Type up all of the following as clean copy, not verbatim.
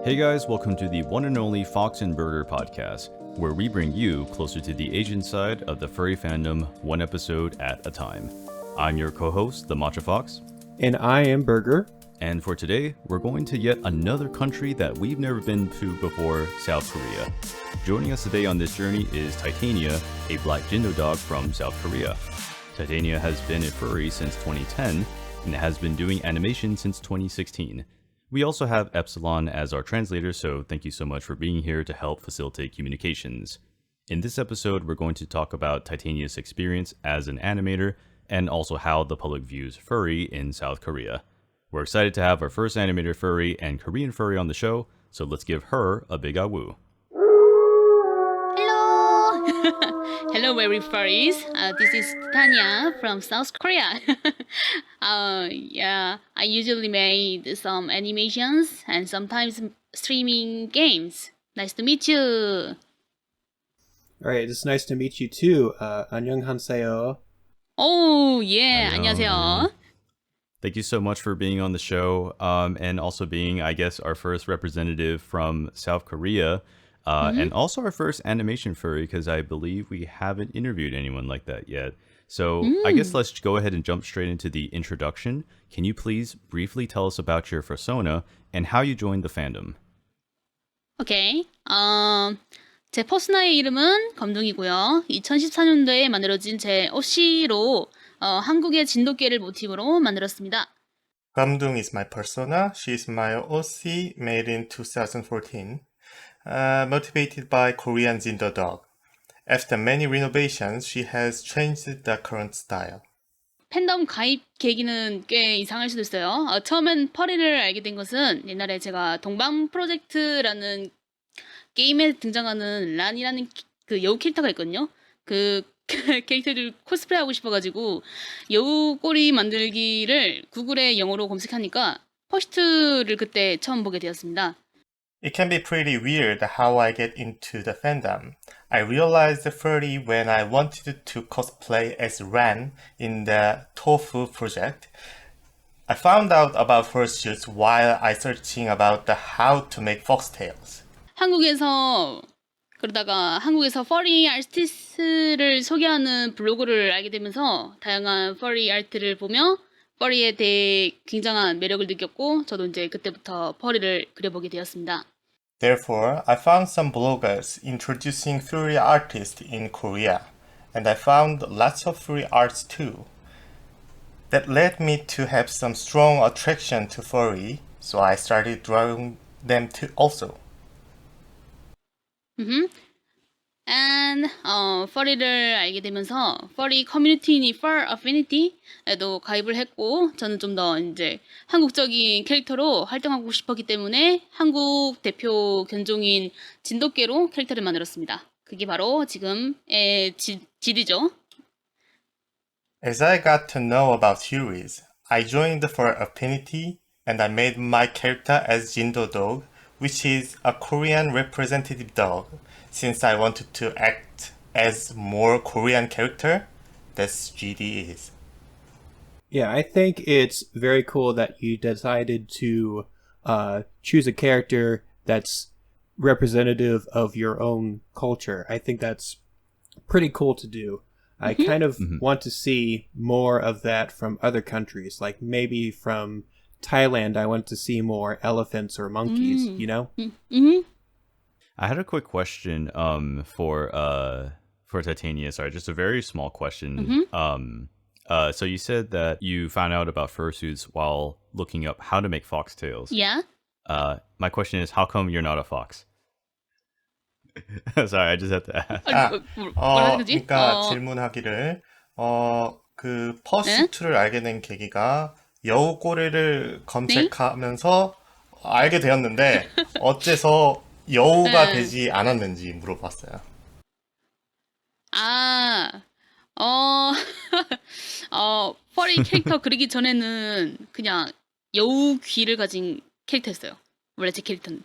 Hey guys, welcome to the one and only Fox and Burger podcast, where we bring you closer to the Asian side of the furry fandom, one episode at a time. I'm your co-host, the Matcha Fox. And I am Burger. And for today, we're going to yet another country that we've never been to before, South Korea. Joining us today on this journey is Titania, a black Jindo dog from South Korea. Titania has been a furry since 2010 and has been doing animation since 2016. We also have Epsilon as our translator, so thank you so much for being here to help facilitate communications. In this episode, we're going to talk about Titania's experience as an animator and also how the public views furry in South Korea. We're excited to have our first animator furry and Korean furry on the show, so let's give her a big awoo. Hello, very furries. This is Titania from South Korea. I usually made some animations and sometimes streaming games. Nice to meet you. All right, it's nice to meet you too. 안녕하세요. Oh, yeah. 안녕하세요. Thank you so much for being on the show and also being, I guess, our first representative from South Korea. And also our first animation furry, because I believe we haven't interviewed anyone like that yet. So I guess let's go ahead and jump straight into the introduction. Can you please briefly tell us about your persona and how you joined the fandom? 오케이. 제 퍼스나의 이름은 검둥이고요. 2014년도에 만들어진 제 OC로 한국의 진돗개를 모티브로 만들었습니다. Gamdung is my persona. She is my OC made in 2014. Motivated by Korean Jindo dog. After many renovations, she has changed the current style. 팬덤 가입 계기는 꽤 이상할 수도 있어요. 처음엔 퍼리를 알게 된 것은 옛날에 제가 동방 프로젝트라는 게임에 등장하는 란이라는 그 여우 캐릭터가 있거든요. 그 캐릭터를 코스프레하고 싶어가지고 여우 꼬리 만들기를 구글에 영어로 검색하니까 퍼스트를 그때 처음 보게 되었습니다. It can be pretty weird how I get into the fandom. I realized the furry when I wanted to cosplay as Ran in the Tofu project. I found out about fursuits while I searching about the how to make foxtails. 한국에서 퍼리 아티스트를 소개하는 블로그를 알게 되면서 다양한 퍼리 아트를 보며 퍼리에 대해 굉장한 매력을 느꼈고 저도 이제 그때부터 퍼리를 그려보게 되었습니다. Therefore, I found some bloggers introducing furry artists in Korea, and I found lots of furry arts too. That led me to have some strong attraction to furry, so I started drawing them too also. And furry를 알게 되면서 furry 커뮤니티인 Fur Affinity에도 가입을 했고 저는 좀 더 이제 한국적인 캐릭터로 활동하고 싶었기 때문에 한국 대표 견종인 진돗개로 캐릭터를 만들었습니다. 그게 바로 지금의 지디죠. As I got to know about Furries, I joined the Fur Affinity and I made my character as Jindo dog, which is a Korean representative dog. Since I wanted to act as more Korean character, that's GD is. Yeah, I think it's very cool that you decided to choose a character that's representative of your own culture. I think that's pretty cool to do. I kind of want to see more of that from other countries. Like maybe from Thailand, I want to see more elephants or monkeys, you know? I had a quick question for Titania. Sorry, just a very small question. So you said that you found out about fursuits while looking up how to make foxtails. Yeah. My question is, how come you're not a fox? Sorry, I just had to ask. 그러니까 질문하기를 그 퍼스트를 알게 된 계기가 여우 꼬리를 검색하면서 알게 되었는데 어째서 여우가 되지 않았는지 물어봤어요. 퍼리 캐릭터 그리기 전에는 그냥 여우 귀를 가진 캐릭터였어요. 원래 제 캐릭터는.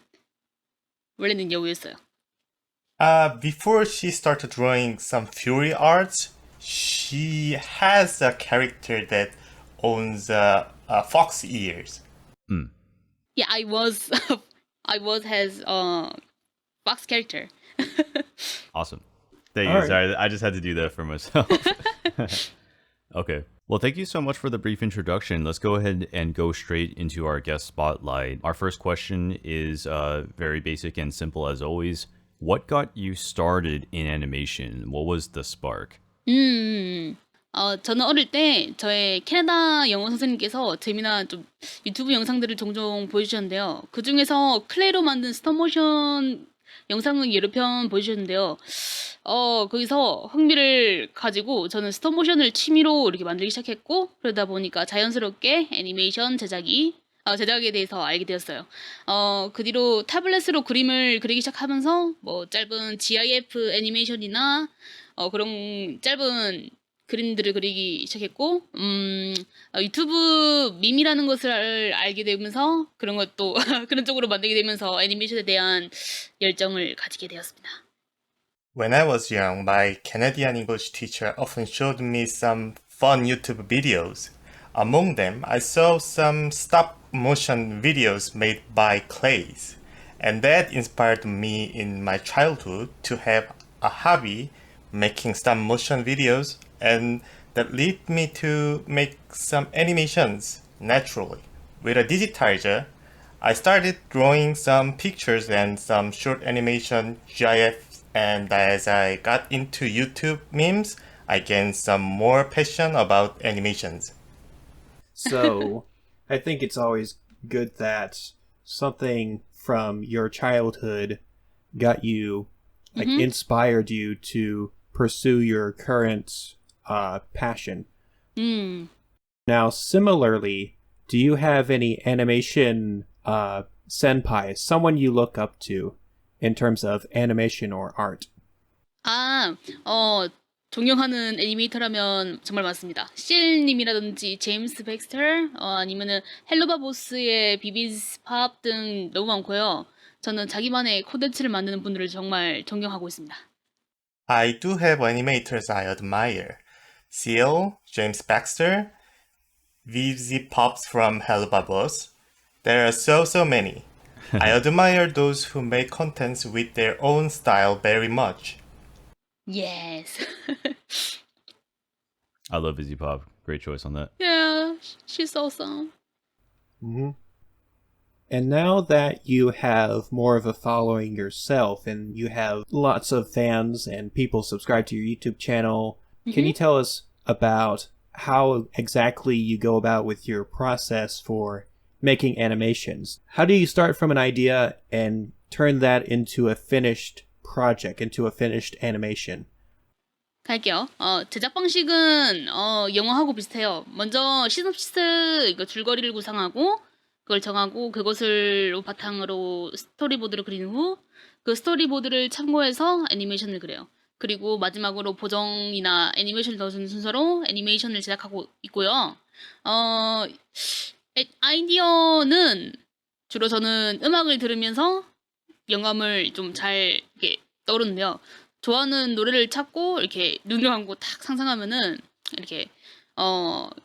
원래는 여우였어요. Before she started drawing some Fury arts, she has a character that owns fox ears. Yeah, I was I was his box character. Awesome. Thank you. All right. Sorry, I just had to do that for myself. Okay. Well, thank you so much for the brief introduction. Let's go ahead and go straight into our guest spotlight. Our first question is very basic and simple as always. What got you started in animation? What was the spark? 저는 어릴 때 저의 캐나다 영어 선생님께서 재미난 좀 유튜브 영상들을 종종 보여주셨는데요. 그 중에서 클레이로 만든 스톱모션 영상을 여러 편 보여주셨는데요. 거기서 흥미를 가지고 저는 스톱모션을 취미로 이렇게 만들기 시작했고, 그러다 보니까 자연스럽게 애니메이션 제작에 대해서 알게 되었어요. 그 뒤로 타블렛으로 그림을 그리기 시작하면서 뭐 짧은 GIF 애니메이션이나 그런 짧은 그림들을 그리기 시작했고, 유튜브 밈이라는 것을 알게 되면서 그런 것도 그런 쪽으로 만들게 되면서 애니메이션에 대한 열정을 가지게 되었습니다. When I was young, my Canadian English teacher often showed me some fun YouTube videos. Among them, I saw some stop-motion videos made by clays, and that inspired me in my childhood to have a hobby making stop-motion videos, and that led me to make some animations naturally. With a digitizer, I started drawing some pictures and some short animation GIFs, and as I got into YouTube memes, I gained some more passion about animations. So, I think it's always good that something from your childhood got you, like, inspired you to pursue your current passion. Now, similarly, do you have any animation senpais, someone you look up to in terms of animation or art? 존경하는 애니메이터라면 정말 많습니다. 실님이라든지 제임스 백스터, 아니면은 헬로바보스의 비비스팝 등 너무 많고요. 저는 자기만의 콘텐츠를 만드는 분들을 정말 존경하고 있습니다. I do have animators I admire. Seal, James Baxter, VZ Pops from Helbabos. There are so many. I admire those who make contents with their own style very much. Yes. I love Izzy Pop. Great choice on that. Yeah, she's awesome. Mm-hmm. And now that you have more of a following yourself and you have lots of fans and people subscribe to your YouTube channel, can you tell us about how exactly you go about with your process for making animations? How do you start from an idea and turn that into a finished project, into a finished animation? 갈게요. 제작 방식은 영화하고 비슷해요. 먼저 시놉시스 이거 줄거리를 구상하고 그걸 정하고 그것을 바탕으로 스토리보드를 그린 후 그 스토리보드를 참고해서 애니메이션을 그려요. 그리고 마지막으로 보정이나 애니메이션을 넣어주는 순서로 애니메이션을 제작하고 있고요. 아이디어는 주로 저는 음악을 들으면서 영감을 좀 잘 이렇게 떠오르는데요. 좋아하는 노래를 찾고 이렇게 눈을 감고 탁 상상하면은 이렇게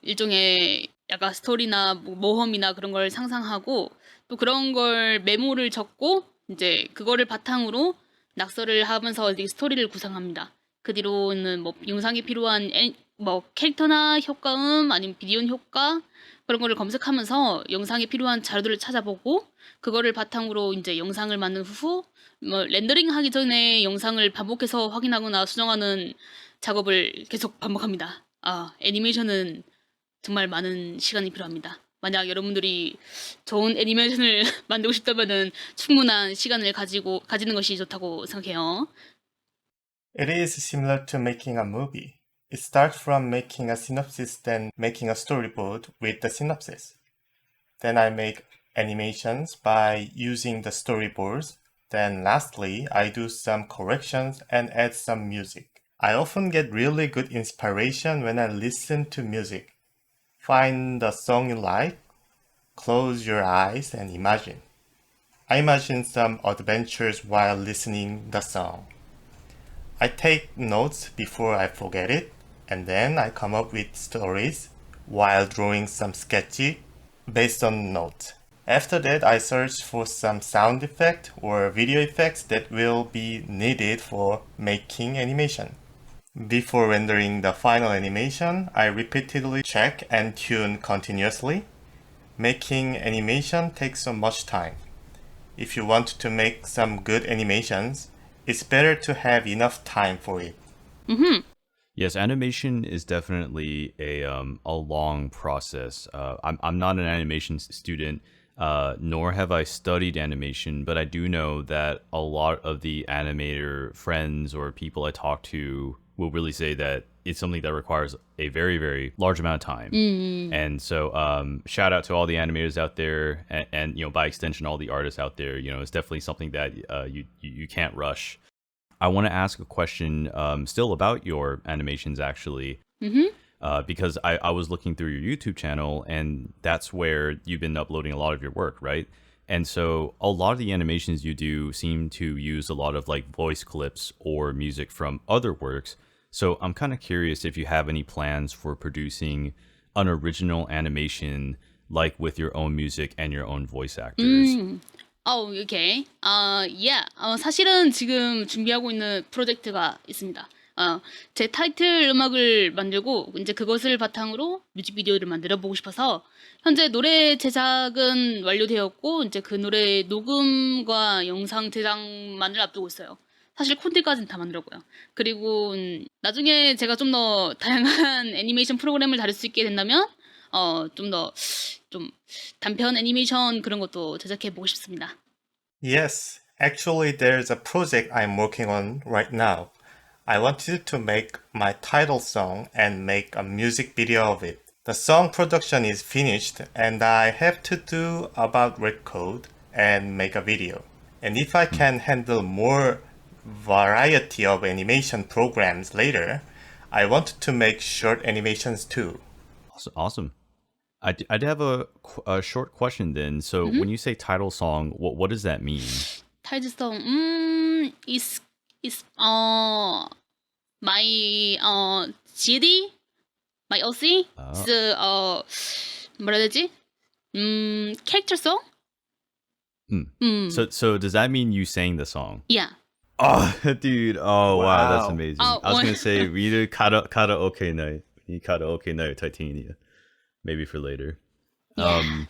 일종의 약간 스토리나 모험이나 그런 걸 상상하고 또 그런 걸 메모를 적고 이제 그거를 바탕으로 낙서를 하면서 이제 스토리를 구상합니다. 그 뒤로는 뭐 영상에 필요한 뭐 캐릭터나 효과음 아니면 비디오 효과 그런 거를 검색하면서 영상에 필요한 자료들을 찾아보고 그거를 바탕으로 이제 영상을 만든 후 뭐 렌더링 하기 전에 영상을 반복해서 확인하거나 수정하는 작업을 계속 반복합니다. 애니메이션은 정말 많은 시간이 필요합니다. 만약 여러분들이 좋은 애니메이션을 만들고 싶다면은 충분한 시간을 가지는 것이 좋다고 생각해요. It is similar to making a movie. It starts from making a synopsis, then making a storyboard with the synopsis. Then I make animations by using the storyboards. Then lastly, I do some corrections and add some music. I often get really good inspiration when I listen to music. Find the song you like, close your eyes and imagine. I imagine some adventures while listening the song. I take notes before I forget it, and then I come up with stories while drawing some sketches based on notes. After that, I searched for some sound effect or video effects that will be needed for making animation. Before rendering the final animation, I repeatedly check and tune continuously. Making animation takes so much time. If you want to make some good animations, it's better to have enough time for it. Yes, animation is definitely a long process. I'm not an animation student, nor have I studied animation, but I do know that a lot of the animator friends or people I talk to will really say that it's something that requires a very, very large amount of time. And so, shout out to all the animators out there, and by extension, all the artists out there. It's definitely something that you can't rush. I want to ask a question still about your animations, actually, because I was looking through your YouTube channel, and that's where you've been uploading a lot of your work, right? And so a lot of the animations you do seem to use a lot of like voice clips or music from other works. So I'm kind of curious if you have any plans for producing an original animation, like with your own music and your own voice actors. 오케이. yeah. 사실은 지금 준비하고 있는 프로젝트가 있습니다. 제 타이틀 음악을 만들고 이제 그것을 바탕으로 뮤직비디오를 만들어 보고 싶어서 현재 노래 제작은 완료되었고 이제 그 노래 녹음과 영상 제작만을 앞두고 있어요. 사실 콘티까지는 다 만들었고요. 그리고 나중에 제가 좀 더 다양한 애니메이션 프로그램을 다룰 수 있게 된다면 좀 단편 애니메이션 그런 것도 제작해 보고 싶습니다. Yes, actually, there's a project I'm working on right now. I wanted to make my title song and make a music video of it. The song production is finished, and I have to do about record and make a video. And if I can handle more variety of animation programs later, I want to make short animations too. Awesome. I did have a short question then. So when you say title song, what does that mean? 타이틀 song, is my CD, my OC, is 뭐라 해야 되지? character song? So does that mean you sang the song? Yeah. Oh, dude. Oh, wow. That's Wow. amazing. Oh, I was well- going to say, we did karaoke night. We did karaoke night, Titania. Maybe for later. Yeah.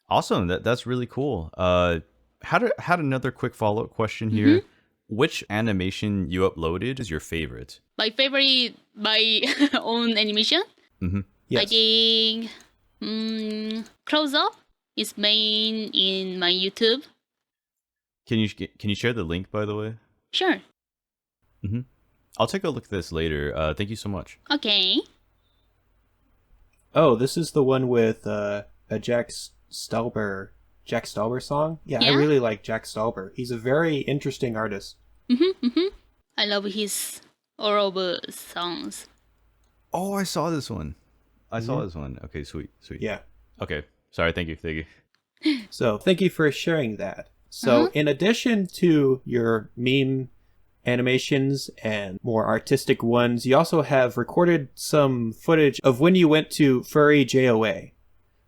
Awesome. That's really cool. Had another quick follow-up question here. Which animation you uploaded is your favorite? My favorite, my own animation? Yes. I think Close Up is main in my YouTube. Can you share the link, by the way? Sure. I'll take a look at this later. Thank you so much. Okay. Oh, this is the one with a Jack Stauber song? Yeah, I Yeah? really like Jack Stauber. He's a very interesting artist. I love his all of songs. Oh, I saw this one. Okay, sweet. Yeah. Okay. Sorry, thank you. So thank you for sharing that. So in addition to your meme animations and more artistic ones, you also have recorded some footage of when you went to FurryJOA,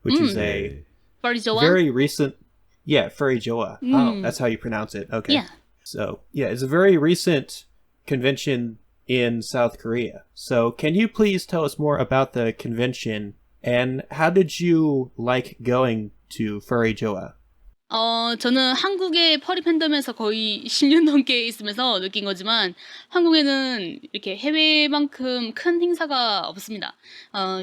which is a FurryJOA? very recent... Yeah, FurryJOA. Oh, that's how you pronounce it. Okay. Yeah. So, yeah, it's a very recent convention in South Korea. So can you please tell us more about the convention and how did you like going to FurryJOA? 저는 한국의 퍼리 팬덤에서 거의 10년 넘게 있으면서 느낀 거지만 한국에는 이렇게 해외만큼 큰 행사가 없습니다.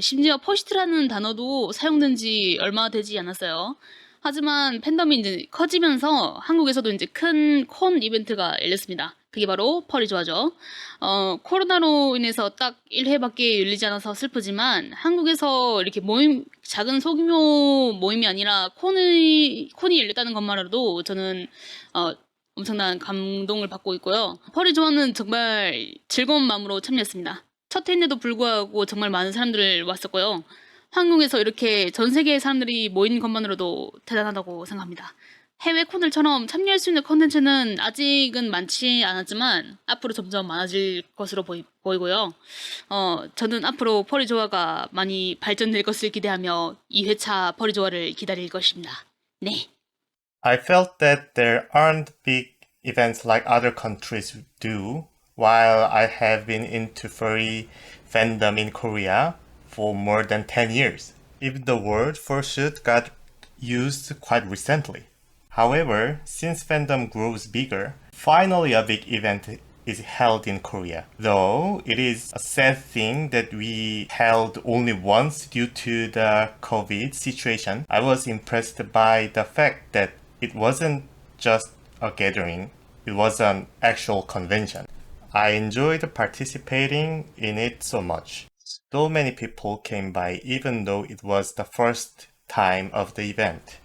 심지어 퍼시트라는 단어도 사용된 지 얼마 되지 않았어요. 하지만 팬덤이 이제 커지면서 한국에서도 이제 큰 콘 이벤트가 열렸습니다. 그게 바로 퍼리조아죠. 코로나로 인해서 딱 1회밖에 열리지 않아서 슬프지만 한국에서 이렇게 작은 소규모 모임이 아니라 콘이 열렸다는 것만으로도 저는 엄청난 감동을 받고 있고요. 퍼리조아는 정말 즐거운 마음으로 참여했습니다. 첫 회인데도 불구하고 정말 많은 사람들 왔었고요. 한국에서 이렇게 전 세계의 사람들이 모인 것만으로도 대단하다고 생각합니다. 해외 콘들처럼 참여할 수 있는 컨텐츠는 아직은 많지 않았지만 앞으로 점점 많아질 것으로 보이고요. 저는 앞으로 퍼리조아가 많이 발전될 것을 기대하며 2회차 퍼리조아를 기다릴 것입니다. 네. I felt that there aren't big events like other countries do, while I have been into furry fandom in Korea for more than 10 years. Even the word fursuit got used quite recently. However, since fandom grows bigger, finally a big event is held in Korea. Though it is a sad thing that we held only once due to the COVID situation, I was impressed by the fact that it wasn't just a gathering, it was an actual convention. I enjoyed participating in it so much. So many people came by even though it was the first time of the event.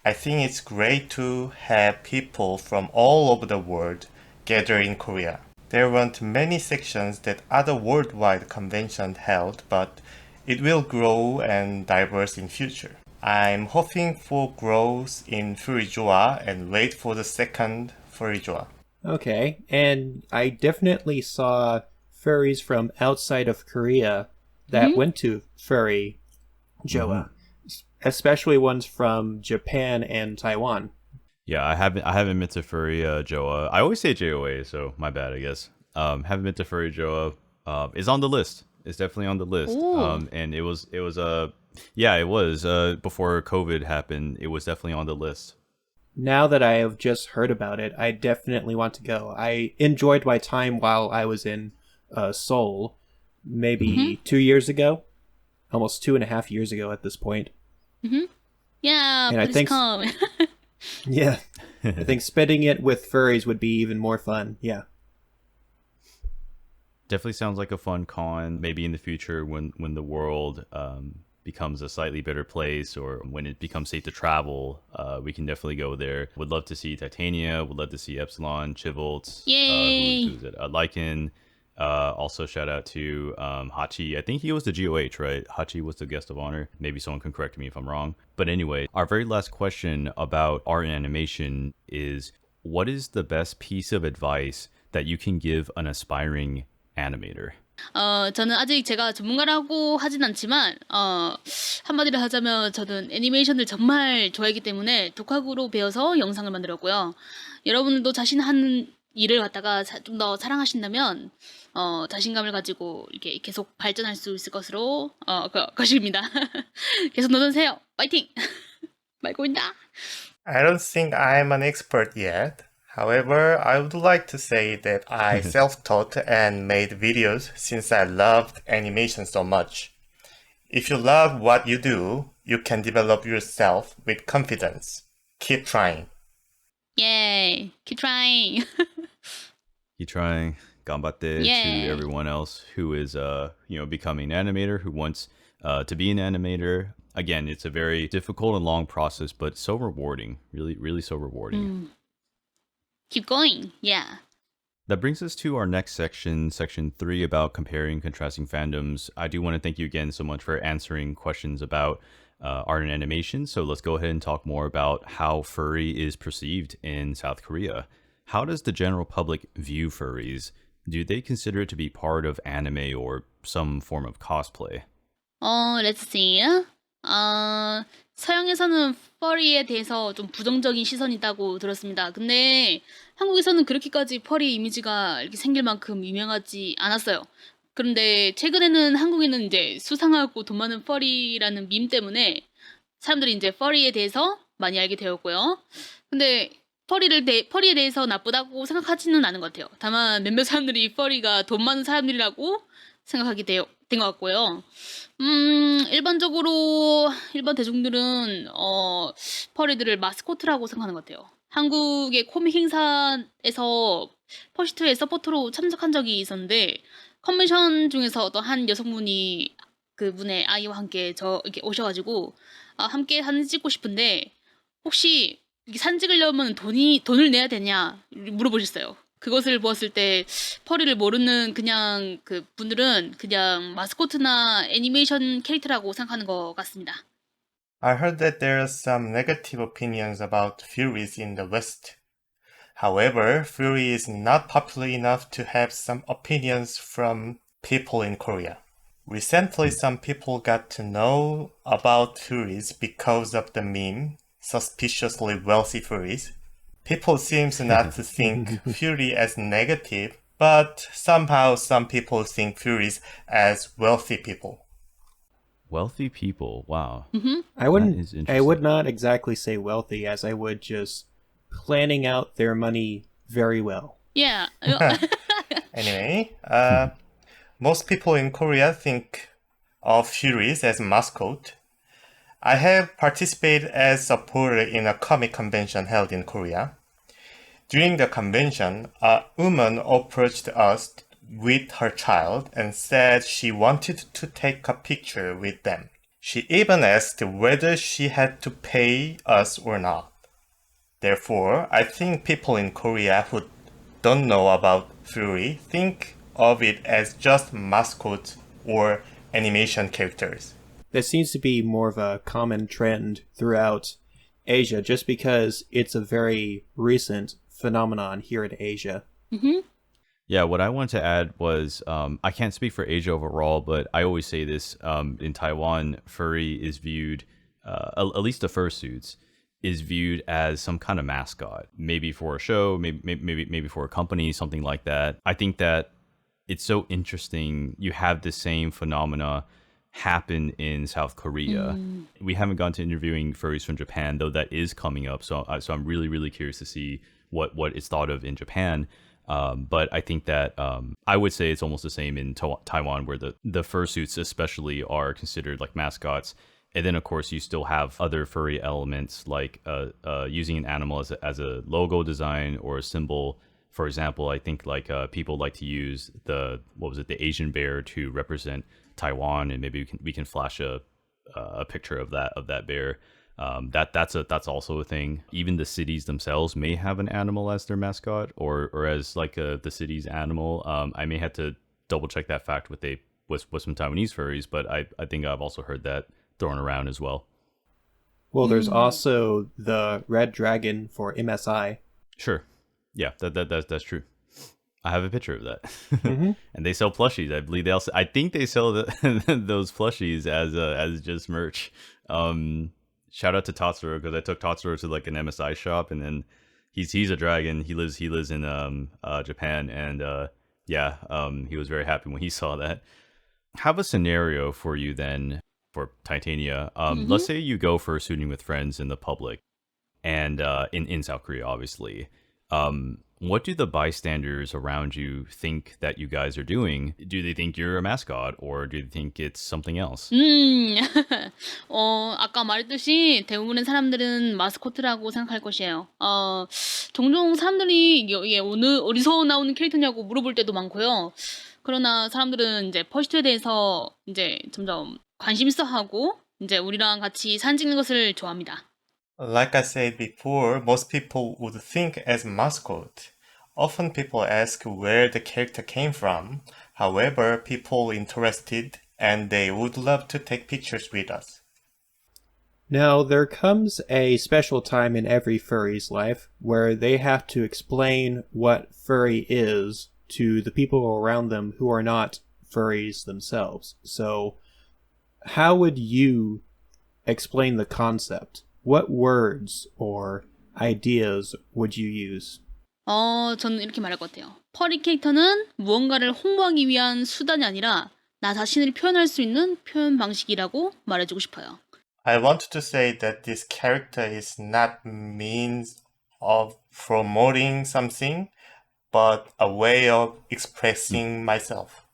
I think it's great to have people from all over the world gather in Korea. There weren't many sections that other worldwide conventions held, but it will grow and diverse in future. I'm hoping for growth in FurryJOA and wait for the second FurryJOA. Okay, and I definitely saw furries from outside of Korea that went to FurryJOA, especially ones from Japan and Taiwan. Yeah, I haven't been to FurryJOA. I always say JOA, so my bad, I guess. Haven't been to FurryJOA. It's on the list. It's definitely on the list. Ooh. And it was yeah, it was before COVID happened. It was definitely on the list. Now that I have just heard about it, I definitely want to go. I enjoyed my time while I was in Seoul, maybe 2 years ago, almost 2.5 years ago at this point. Yeah, And I please think- come. Yeah, I think spending it with furries would be even more fun. Yeah. Definitely sounds like a fun con. Maybe in the future when the world becomes a slightly better place, or when it becomes safe to travel, we can definitely go there. Would love to see Titania. Would love to see Epsilon, Chivolt. Yay. Who's it? Lycan. Also, shout out to Hachi. I think he was the GOH, right? Hachi was the guest of honor. Maybe someone can correct me if I'm wrong. But anyway, our very last question about art and animation is, what is the best piece of advice that you can give an aspiring animator? 저는 아직 제가 전문가라고 하진 않지만 한마디로 하자면 저는 애니메이션을 정말 좋아하기 때문에 독학으로 배워서 영상을 만들었고요. 여러분들도 자신 하는 일을 갖다가 좀 더 사랑하신다면 자신감을 가지고 이렇게 계속 발전할 수 있을 것으로 것입니다. 계속 노전세요. 파이팅! 말고 있다. I don't think I'm an expert yet. However, I would like to say that I self-taught and made videos since I loved animation so much. If you love what you do, you can develop yourself with confidence. Keep trying. Yay! Keep trying. Keep trying. Ganbatte Yay. to everyone else who is becoming an animator, who wants to be an animator. Again, it's a very difficult and long process, but so rewarding. Really, really so rewarding. Keep going. Yeah. That brings us to our next section, section 3, about comparing and contrasting fandoms. I do want to thank you again so much for answering questions about art and animation. So let's go ahead and talk more about how furry is perceived in South Korea. How does the general public view furries? Do they consider it to be part of anime or some form of cosplay? Let's see. 서양에서는 펄리에 대해서 좀 부정적인 시선이 있다고 들었습니다. 근데 한국에서는 그렇게까지 펄리 이미지가 이렇게 생길 만큼 유명하지 않았어요. 그런데 최근에는 한국에는 이제 수상하고 돈 많은 펄리라는 밈 때문에 사람들이 이제 펄리에 대해서 많이 알게 되었고요. 근데 펄리에 대해서 나쁘다고 생각하지는 않은 것 같아요. 다만 몇몇 사람들이 펄리가 돈 많은 사람들이라고 생각하게 된 것 같고요. 일반적으로 일반 대중들은 펄리들을 마스코트라고 생각하는 것 같아요. 한국의 코믹 행사에서 퍼시트의 서포터로 참석한 적이 있었는데 컨벤션 중에서 어떤 한 여성분이 그분의 아이와 함께 이렇게 오셔가지고 함께 사진 찍고 싶은데 혹시 사진 찍으려면 돈을 내야 되냐 물어보셨어요. 그것을 보았을 때 펄리를 모르는 그냥 그 분들은 그냥 마스코트나 애니메이션 캐릭터라고 생각하는 것 같습니다. I heard that there are some negative opinions about Furries in the West. However, Furry is not popular enough to have some opinions from people in Korea. Recently, some people got to know about Furries because of the meme suspiciously wealthy furries. People seem not to think furry as negative, but somehow some people think furries as wealthy people. Wealthy people. Wow. I That wouldn't. is I interesting. would not exactly say wealthy, as I would just planning out their money very well. Yeah. Anyway, most people in Korea think of furries as mascot. I have participated as a supporter in a comic convention held in Korea. During the convention, a woman approached us with her child and said she wanted to take a picture with them. She even asked whether she had to pay us or not. Therefore, I think people in Korea who don't know about Furry think of it as just mascots or animation characters. That seems to be more of a common trend throughout Asia, just because it's a very recent phenomenon here in Asia. Yeah, what I wanted to add was I can't speak for Asia overall, but I always say this in Taiwan, furry is viewed, at least the fursuits, is viewed as some kind of mascot, maybe for a show, maybe for a company, something like that. I think that it's so interesting. You have the same phenomena happen in South Korea. We haven't gone to interviewing furries from Japan, though that is coming up. So I'm really, really curious to see what is thought of in Japan. But I think that I would say it's almost the same in Taiwan, where the fursuits especially are considered like mascots. And then, of course, you still have other furry elements like using an animal as a logo design or a symbol. For example, I think like people like to use the Asian bear to represent Taiwan, and maybe we can flash a picture of that bear. That's also a thing. Even the cities themselves may have an animal as their mascot or as like the city's animal. I may have to double check that fact with some Taiwanese furries, but I think I've also heard that thrown around as well. Well, there's also the red dragon for MSI. Sure, yeah, that's true. I have a picture of that, and they sell plushies. I believe I think they sell those plushies as just merch. Shout out to Tatsuro, because I took Tatsuro to like an MSI shop, and then he's a dragon. He lives in Japan, and he was very happy when he saw that. Have a scenario for you then for Titania. Let's say you go fursuiting with friends in the public, and in South Korea, obviously. What do the bystanders around you think that you guys are doing? Do they think you're a mascot, or do they think it's something else? 아까 말했듯이 대부분의 사람들은 마스코트라고 생각할 것이에요. 종종 사람들이 이게 어디서 나오는 캐릭터냐고 물어볼 때도 많고요. 그러나 사람들은 이제 퍼시트에 대해서 이제 점점 관심 있어 하고 이제 우리랑 같이 사진 찍는 것을 좋아합니다. Like I said before, most people would think as mascot. Often people ask where the character came from. However, people interested and they would love to take pictures with us. Now, there comes a special time in every furry's life where they have to explain what furry is to the people around them who are not furries themselves. So, how would you explain the concept? What words or ideas would you use? 저는 이렇게 말할 것 같아요. 퍼리 캐릭터는 무언가를 홍보하기 위한 수단이 아니라 나 자신을 표현할 수 있는 표현 방식이라고 말해주고 싶어요. I want to say that this character is not means of promoting something, but a way of expressing myself.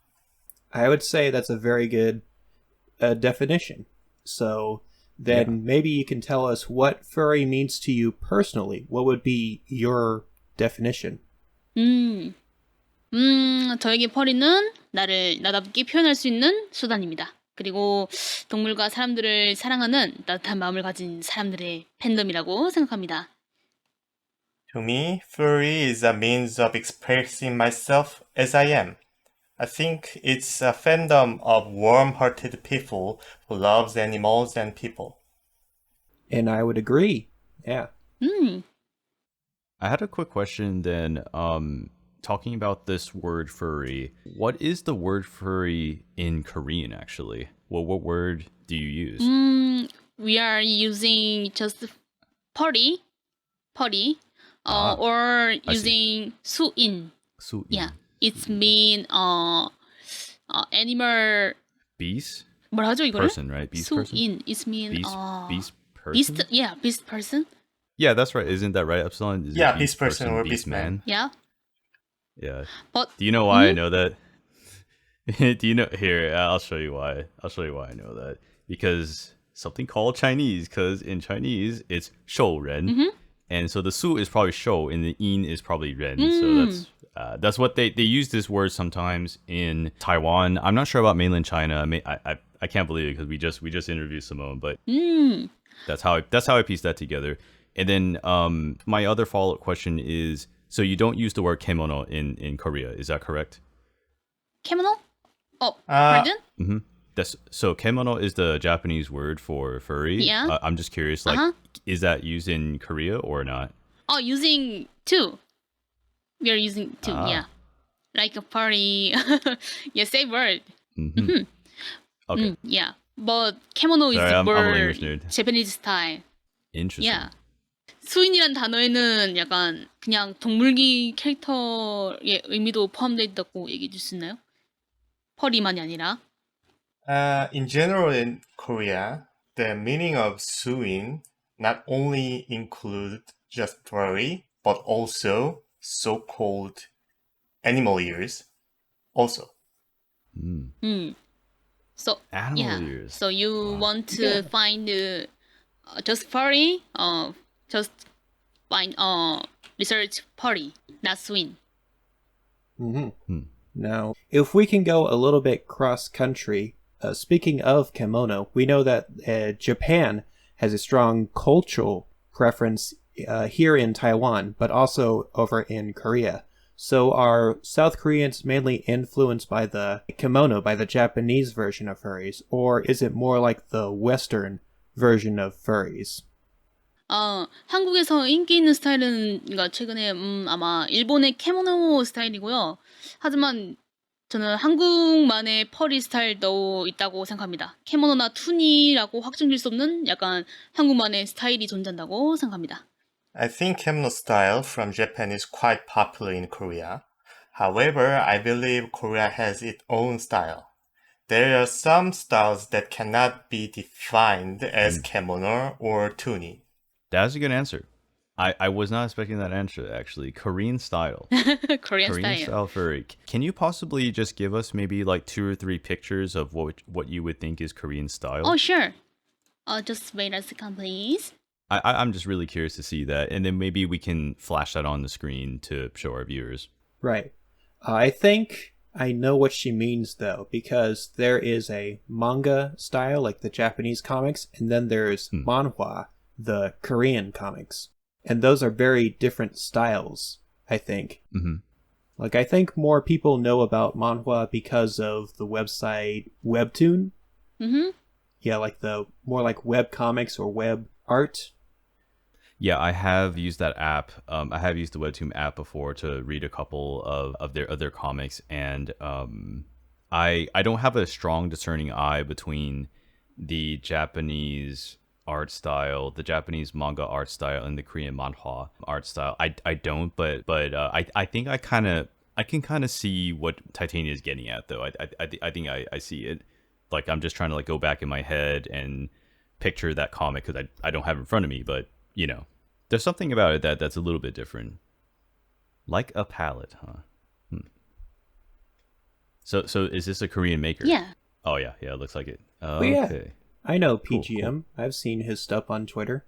I would say that's a very good definition. So then maybe you can tell us what furry means to you personally. What would be your definition? 저에게 퍼리는 나를 나답게 표현할 수 있는 수단입니다. 그리고 동물과 사람들을 사랑하는 따뜻한 마음을 가진 사람들의 팬덤이라고 생각합니다. To me, furry is a means of expressing myself as I am. I think it's a fandom of warm-hearted people who loves animals and people. And I would agree. Yeah. I had a quick question then. Talking about this word furry, what is the word furry in Korean actually? What word do you use? We are using just purry, or using 수인. 수인. Yeah, it's mean animal. Beast? 뭐라 하죠 이거를? Person, right? Beast person? 수인. It's mean Beast person? beast. Yeah, beast person. Yeah, that's right. Isn't that right, Epsilon? Is it Yeah, beast person or beast beast man. Yeah, Yeah. but Do you know why I know that? Do you know? Here, I'll show you why. I'll show you why I know that. Because something called Chinese. Because in Chinese, it's shou ren. And so the su is probably shou, and the in is probably ren. So that's what they use this word sometimes in Taiwan. I'm not sure about mainland China. I can't believe it because we just interviewed Simone, but that's how I pieced that together. And then my other follow-up question is, so you don't use the word kemono in Korea, is that correct? kemono? Oh, pardon? Mm-hmm. So kemono is the Japanese word for furry. Yeah. I'm just curious, is that used in Korea or not? Oh, using two. We are using two. Yeah, like a party. Yeah, same word. Okay. Yeah, but kemono is Sorry, I'm more an English nerd. Japanese style. Interesting. Yeah. 수인이란 단어에는 약간 그냥 동물기 캐릭터의 의미도 포함되어 있다고 얘기해 줄 수 있나요? 펄이만이 아니라. In general, in Korea, the meaning of suin not only include just furry, but also so-called animal ears also. So Animal ears. So you want to find just furry, just find research party, not swing. Now, if we can go a little bit cross-country, speaking of kimono, we know that Japan has a strong cultural preference here in Taiwan, but also over in Korea. So are South Koreans mainly influenced by the kimono, by the Japanese version of furries, or is it more like the Western version of furries? 한국에서 인기 있는 스타일은 그러니까 최근에 아마 일본의 케모노 스타일이고요. 하지만 저는 한국만의 펄이 스타일도 있다고 생각합니다. 케모노나 투니라고 확정질 수 없는 약간 한국만의 스타일이 존재한다고 생각합니다. I think kimono style from Japan is quite popular in Korea. However, I believe Korea has its own style. There are some styles that cannot be defined as kimono or tuni. That's a good answer. I was not expecting that answer, actually. Korean style. Korean style. style furry. Can you possibly just give us maybe like 2 or 3 pictures of what you would think is Korean style? Oh, sure. Just wait a second, please. I'm just really curious to see that. And then maybe we can flash that on the screen to show our viewers. Right. I think I know what she means, though, because there is a manga style, like the Japanese comics, and then there's manhwa, the Korean comics. And those are very different styles, I think. Like, I think more people know about manhwa because of the website Webtoon. Yeah, like the more like web comics or web art. Yeah, I have used that app. I have used the Webtoon app before to read a couple of their comics, and I don't have a strong discerning eye between the Japanese art style, the Japanese manga art style, and the Korean manhwa art style. I don't, but I think I can kind of see what Titania is getting at, though. I think I see it. Like, I'm just trying to like go back in my head and picture that comic because I don't have it in front of me, but you know, there's something about it that's a little bit different. Like a palette, huh? So is this a Korean maker? Yeah. Oh yeah, it looks like it. Yeah. Okay. I know Cool, PGM. I've seen his stuff on Twitter.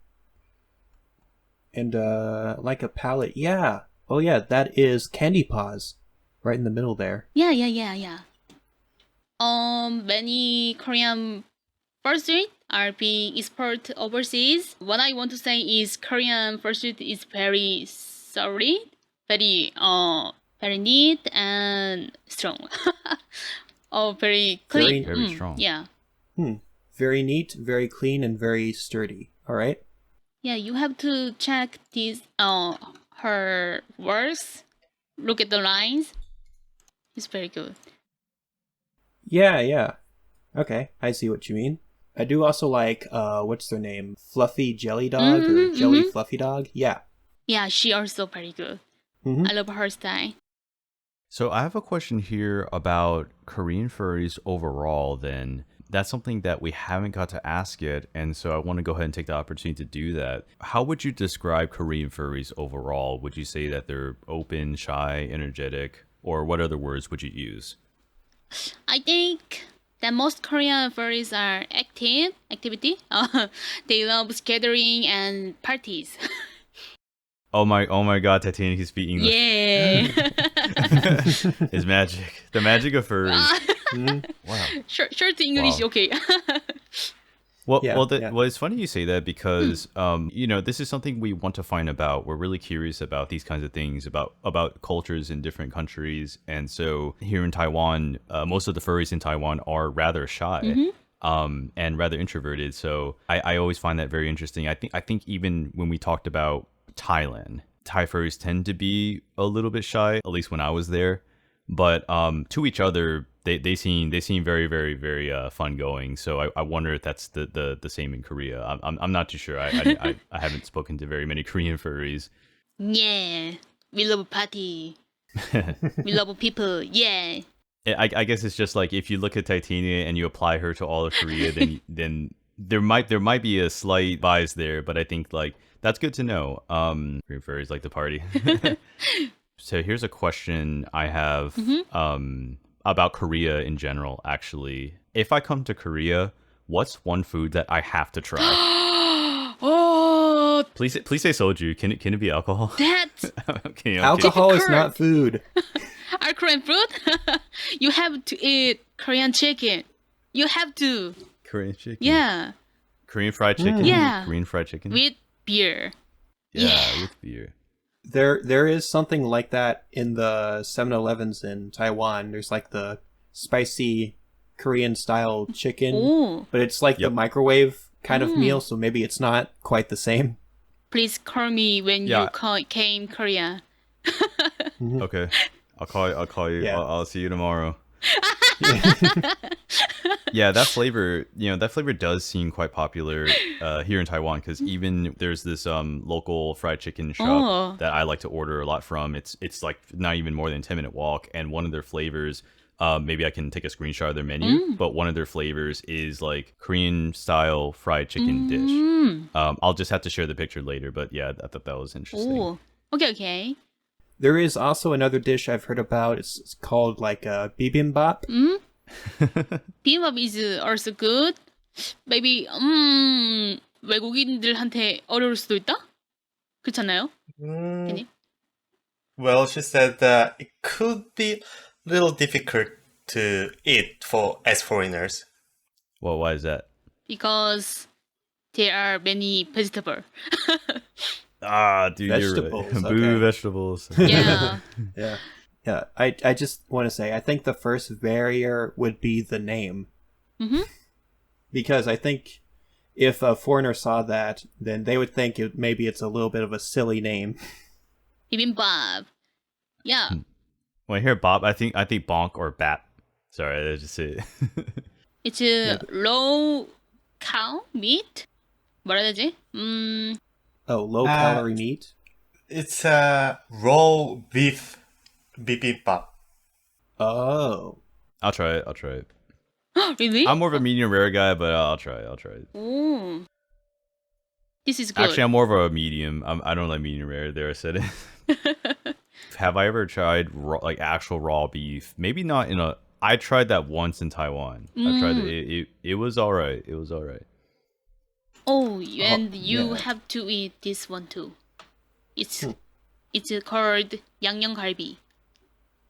And like a palette, yeah. Oh yeah, that is Candy Paws, right in the middle there. Yeah. Many Korean fursuit are being exported overseas. What I want to say is Korean fursuit is very solid, very neat and strong. Very clean. Very strong. Yeah. Very neat, very clean, and very sturdy. All right. Yeah, you have to check these her works. Look at the lines. It's very good. Yeah. Okay, I see what you mean. I do also like, what's their name? Fluffy Jelly Dog or Jelly Fluffy Dog? Yeah. Yeah, she also very good. I love her style. So I have a question here about Korean furries overall then. That's something that we haven't got to ask yet, and so I want to go ahead and take the opportunity to do that. How would you describe Korean furries overall? Would you say that they're open, shy, energetic, or what other words would you use? I think that most Korean furries are activity. They love gathering and parties. Oh my god, Titania, he speaks English. Yeah. It's magic. The magic of furries. Wow. Short English, Wow. okay. Well, Yeah, well, it's funny you say that because, this is something we want to find about. We're really curious about these kinds of things, about cultures in different countries. And so here in Taiwan, most of the furries in Taiwan are rather shy. And rather introverted. So I always find that very interesting. I think even when we talked about Thailand, Thai furries tend to be a little bit shy, at least when I was there. But to each other, they seem very, very, very fun going. So I wonder if that's the same in Korea. I'm not too sure. I haven't spoken to very many Korean furries. Yeah. We love party. We love people. Yeah. I guess it's just like if you look at Titania and you apply her to all of Korea, then there might be a slight bias there, but I think like that's good to know. Korean furries like to party. So here's a question I have about Korea in general. Actually, if I come to Korea, what's one food that I have to try? Oh, Please say soju. Can it be alcohol? that's Okay, Alcohol is not Correct. food. our Korean food. You have to eat Korean chicken. You have to. Korean chicken. Yeah. Korean fried chicken. Yeah. Korean fried chicken. With beer. Yeah, with beer. There is something like that in the 7-Elevens in Taiwan. There's like the spicy Korean style chicken, Oh, but it's like the Yep. microwave kind of meal, so maybe it's not quite the same. please call me when Yeah. you came Korea. Okay. I'll call you. Yeah. I'll see you tomorrow. Yeah, that flavor does seem quite popular here in Taiwan because even there's this local fried chicken shop Oh. that I like to order a lot from. It's like not even more than a 10-minute walk, and one of their flavors, maybe I can take a screenshot of their menu, but one of their flavors is like Korean style fried chicken dish. I'll just have to share the picture later, but yeah, I thought that was interesting. Oh, okay. There is also another dish I've heard about. It's called like a bibimbap. Bibimbap is also good. Maybe 외국인들한테 어려울 수도 있다. 그렇잖아요? 괜히? Well, she said that it could be a little difficult to eat as foreigners. Well, why is that? Because there are many vegetables. Ah, dude, Vegetables, you're right. okay. Boo, vegetables. Yeah. Yeah. I just want to say, I think the first barrier would be the name. Because I think if a foreigner saw that, then they would think maybe it's a little bit of a silly name. Bibimbap. Yeah. When I hear Bob, I think bonk or bat. Sorry, that's just it. It's a low cow meat. 뭐라 해야 되지? Oh, low-calorie meat? It's a raw beef bibimbap. Oh. I'll try it. Really? I'm more of a medium rare guy, but I'll try it. Oh. This is good. Actually, I'm more of a medium. I don't like medium rare. There, I said it. Have I ever tried actual raw beef? Maybe not in a. I tried that once in Taiwan. I tried it. It was all right. Oh, and you yeah. have to eat this one too. It's called 양념갈비.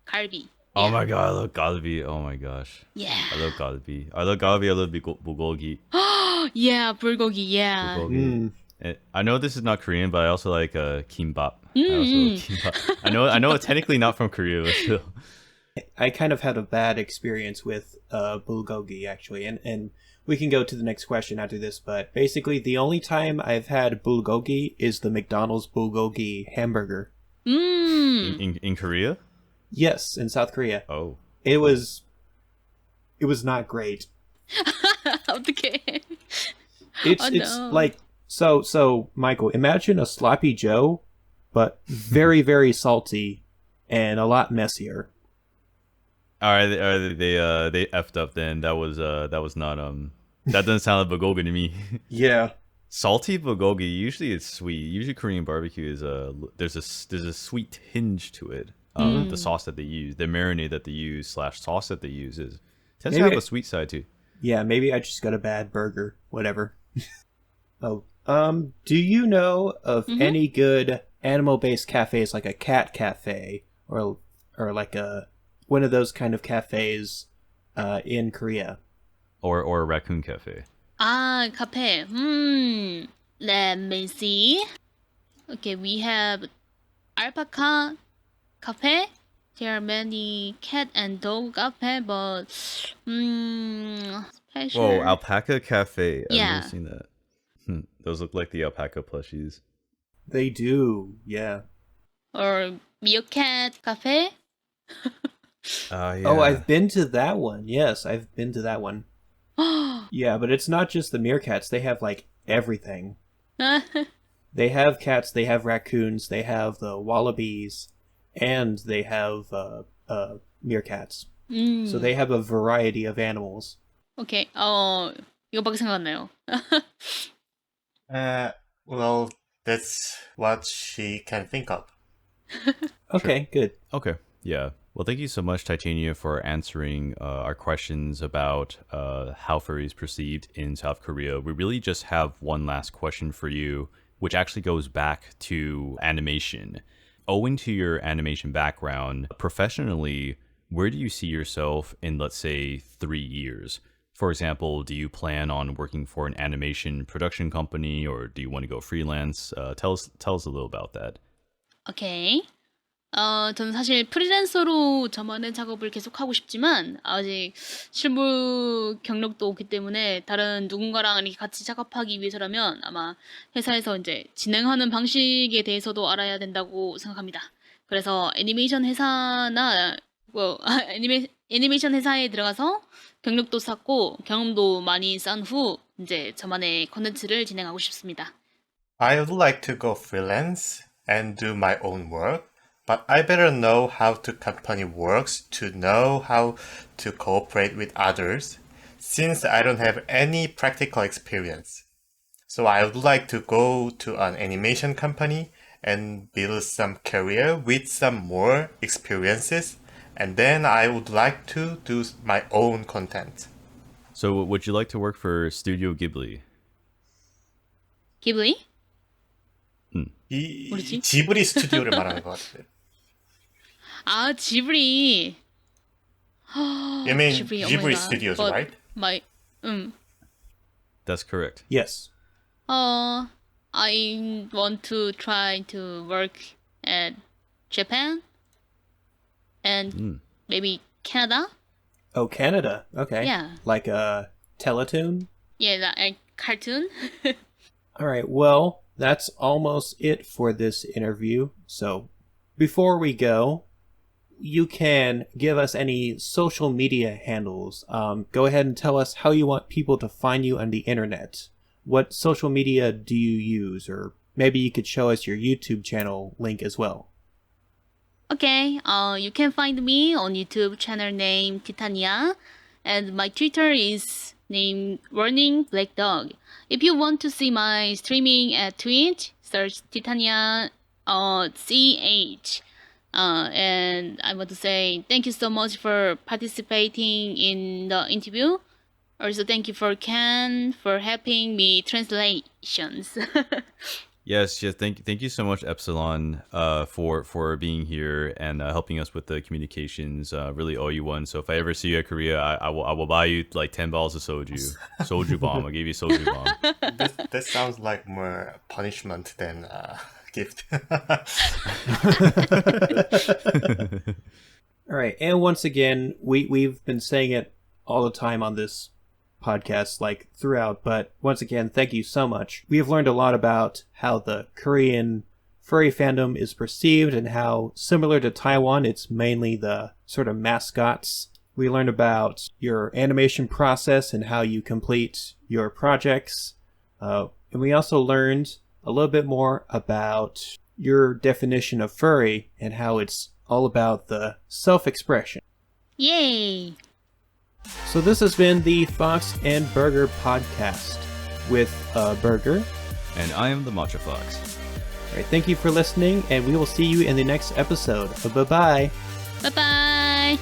갈비. Oh my god, I love galbi. Oh my gosh. Yeah. I love galbi. I love bulgogi. Yeah, bulgogi. Yeah. Bulgogi. I know this is not Korean, but I also like kimbap. I also like kimbap. I know it's technically not from Korea, but still. I kind of had a bad experience with bulgogi, actually, and we can go to the next question after this, but basically the only time I've had bulgogi is the McDonald's bulgogi hamburger. In Korea? Yes, in South Korea. Oh. It was not great. 어떡해. It's no. like so Michael, imagine a sloppy Joe, but very, very salty and a lot messier. All right, they effed up then. That was not that doesn't sound like bulgogi to me. Yeah. Salty bulgogi, usually it's sweet. Usually Korean barbecue is there's a sweet tinge to it. The sauce that they use, the marinade that they use / sauce that they use tends to have a sweet side too. Yeah, maybe I just got a bad burger. Whatever. Oh, do you know of any good animal-based cafes, like a cat cafe or like one of those kind of cafes in Korea? Or a raccoon cafe. 아, 카페. Let me see. Okay, we have alpaca cafe. There are many cat and dog cafe, but special. Whoa, alpaca cafe. I've Yeah. never seen that. Those look like the alpaca plushies. They do, yeah. Or meerkat cafe. Yeah. Oh, I've been to that one. Yes, I've been to that one. Yeah, but it's not just the meerkats. They have, like, everything. They have cats, they have raccoons, they have the wallabies, and they have meerkats. So they have a variety of animals. 오케이. 이거밖에 생각 안 나요. Well, that's what she can think of. Okay, good. Okay. Yeah. Well, thank you so much, Titania, for answering our questions about how furry is perceived in South Korea. We really just have one last question for you, which actually goes back to animation. Owing to your animation background, professionally, where do you see yourself in, let's say, 3 years? For example, do you plan on working for an animation production company, or do you want to go freelance? Tell us a little about that. 오케이. 저는 사실 프리랜서로 저만의 작업을 계속 하고 싶지만 아직 실무 경력도 없기 때문에 다른 누군가랑 이렇게 같이 작업하기 위해서라면 아마 회사에서 이제 진행하는 방식에 대해서도 알아야 된다고 생각합니다. 그래서 애니메이션 회사나 애니메이션 회사에 들어가서 경력도 쌓고 경험도 많이 쌓은 후 이제 저만의 컨텐츠를 진행하고 싶습니다. I would like to go freelance and do my own work, but I better know how the company works to know how to cooperate with others, since I don't have any practical experience. So I would like to go to an animation company and build some career with some more experiences, and then I would like to do my own content. So would you like to work for Studio Ghibli? 기블리? 이 뭐지? 지브리 스튜디오를 말하는 것 같아요. 아, 지브리. You mean Ghibli, oh my Ghibli God. Studios, But right? my That's correct. Yes. I want to try to work at Japan and maybe Canada. Oh, Canada. Okay. Yeah. Like a Teletoon? Yeah, like cartoon. All right, well, that's almost it for this interview. So, before we go, you can give us any social media handles. Go ahead and tell us how you want people to find you on the internet. What social media do you use? Or maybe you could show us your YouTube channel link as well. Okay, you can find me on YouTube channel named Titania, and my Twitter is named Running Black Dog. If you want to see my streaming at Twitch, search Titania CH. And I want to say thank you so much for participating in the interview. Also, thank you for Ken for helping me translations. Yes. Thank you so much, Epsilon, for being here and helping us with the communications. Really owe you one. So if I ever see you at Korea, I will buy you like 10 bottles of soju. Soju bomb. I'll give you soju bomb. This sounds like more punishment than gift. All right, and once again, we've been saying it all the time on this podcast, like throughout, but once again, thank you so much. We have learned a lot about how the Korean furry fandom is perceived and how, similar to Taiwan, it's mainly the sort of mascots We learned about your animation process and how you complete your projects. And we also learned a little bit more about your definition of furry and how it's all about the self-expression. Yay! So this has been the Fox and Burger podcast with Burger. And I am the Matcha Fox. All right, thank you for listening, and we will see you in the next episode. Bye-bye. Bye-bye!